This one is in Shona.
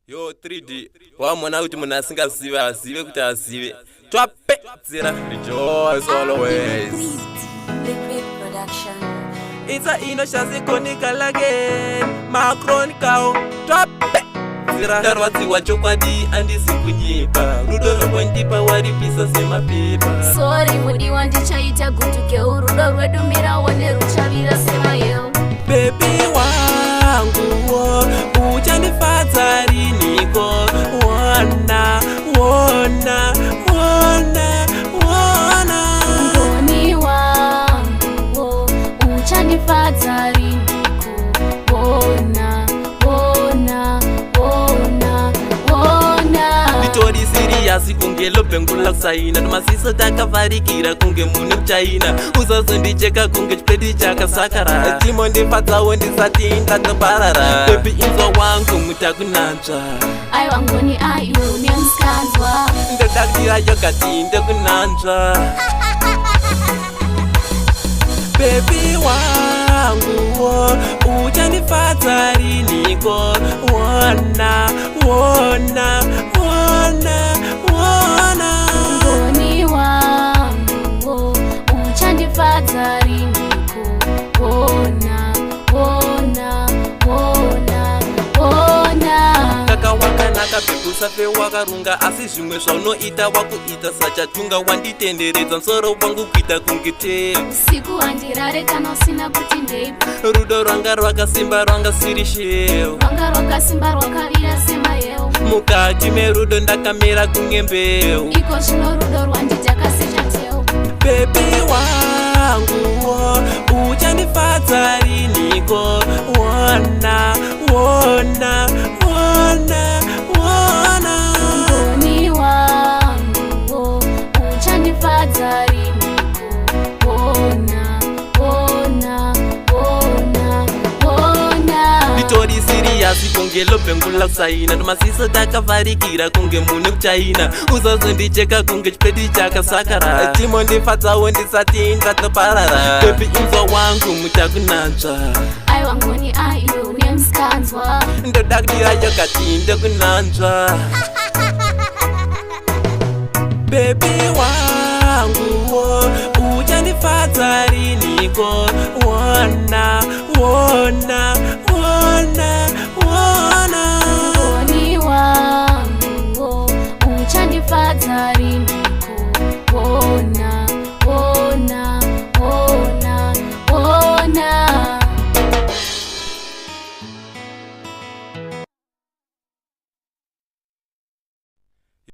Yo 3D wamona kuti munhu asingazive azive kuti azive twapedzera rejoice always Liquid production. It's a inoshazikonika again Macron cow twapedzera darwadziwa chokwadi andisi kunyipa rudo rwakwandipa waripisa semapepa Sorry mudiwa ndichaita gutuke urudo rwedu mirawo neruchavira semayo Baby wangu wo uchandifadza riniko wona Ngoni wangu wo uchandifadza riniko wona Nditori siriyasi kunge lobhengula kusaina Nomasiso takavarikira kunge mune kuchaina Uzazondicheka kunge chipedi chakasakara Timo ndifadzawo ndisati ndatoparara Baby inzwa wangu mutakunanzva Aiwa ngoni ayo nemskanzwa Ndodakira yogati ndokunanzva Baby wangu wo uchandifadza riniko wona Ngoni wangu wo uchandifadza riniko wona Kaka wakanaka pekusafe wakarunga Asi zvimwe zvaunoita wakuita sachatunga Wanditenderedza nsoro wangu kuita kungete Siku handirare kana usina kuti ndeipa Rudo rwanga rwakasimba rwanga siri sheu Rwanga rwakasimba rwakavira semayo Mukati merudo ndakamera kunge mbeu Iko zvino rudo rwanditakasisha teo Baby wangu wo uchandifadza riniko wona Ngoni wangu wo uchandifadza riniko wona Nditori siriyasi kunge lobhengula kusaina Nomasiso takavarikira kunge mune kuchaina Uzazondicheka kunge chipedi chakasakara Timo ndifadzawo ndisati ndatoparara Baby inzwa wangu mutakunanzva Aiwa ngoni ayo nemskanzwa Ndodakira yogati ndokunanzva Baby wangu wo uchandifadza riniko wona